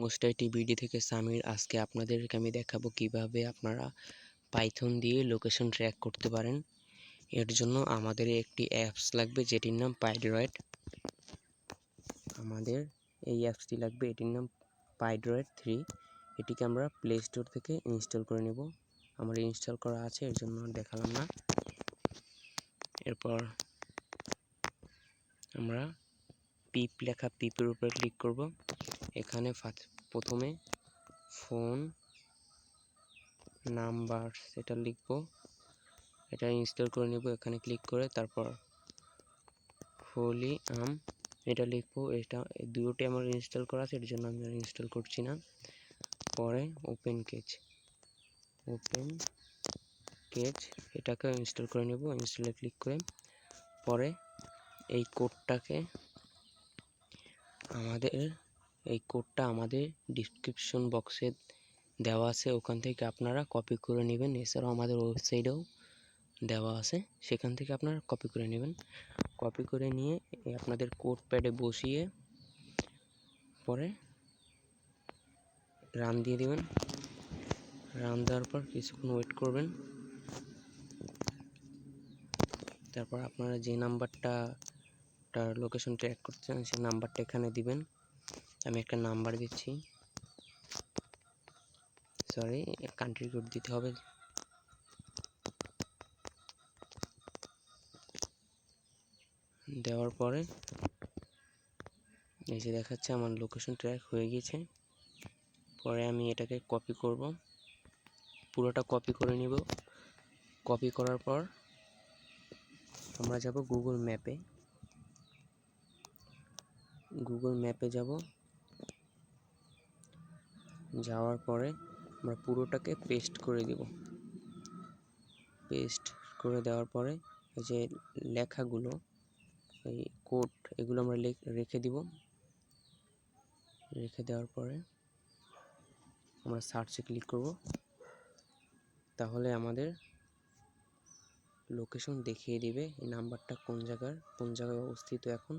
MOSITBD থেকে সামির। আজকে আপনাদেরকে আমি দেখাবো কিভাবে আপনারা পাইথন দিয়ে লোকেশন ট্র্যাক করতে পারেন। এর জন্য আমাদের একটি অ্যাপস লাগবে যেটির নাম পাইড্রয়েড। আমাদের এই অ্যাপসটি লাগবে, এটির নাম পাইড্রয়েড 3। এটিকে আমরা প্লে স্টোর থেকে ইনস্টল করে নেব। আমার ইনস্টল করা আছে, এর জন্য দেখালাম না। এরপর আমরা পিপের উপরে ক্লিক করব। এখানে প্রথমে ফোন নাম্বার সেটা লিখব, এটা ইনস্টল করে নেব। এখানে ক্লিক করে তারপর ফলিয়াম এটা লিখবো। এটা দুটোটি আমার ইনস্টল করা আছে, এর জন্য আমি আর ইনস্টল করছি না। পরে ওপেন কেজ এটাকে ইনস্টল করে নেব। ইনস্টলে ক্লিক করে পরে এই কোডটা আমাদের ডিসক্রিপশন বক্সে দেওয়া আছে, ওখান থেকে আপনারা কপি করে নেবেন। এছাড়াও আমাদের ওয়েবসাইটেও দেওয়া আছে, সেখান থেকে আপনারা কপি করে নেবেন। কপি করে নিয়ে আপনাদের কোড প্যাডে বসিয়ে পরে রান দিয়ে দেবেন। রান দেওয়ার পর কিছুক্ষণ ওয়েট করবেন। তারপর আপনারা যে নাম্বারটা লোকেশন ট্র্যাক করতে চান সেই নাম্বারটা এখানে দিবেন। আমি একটা নাম্বার দিচ্ছি, সরি কান্ট্রি কোড দিতে হবে। দেওয়ার পরে এই যে দেখাচ্ছে আমার লোকেশন ট্র্যাক হয়ে গেছে। পরে আমি এটাকে কপি করব, পুরোটা কপি করে নিব। কপি করার পর আমরা যাব গুগল ম্যাপে যাব। যাওয়ার পরে আমরা পুরোটাকে পেস্ট করে দেব। পেস্ট করে দেওয়ার পরে এই যে লেখাগুলো, এই কোড, এগুলো আমরা রেখে দিব। রেখে দেওয়ার পরে আমরা সার্চে ক্লিক করব। তাহলে আমাদের লোকেশন দেখিয়ে দিবে এই নাম্বারটা কোন জায়গায় অবস্থিত এখন।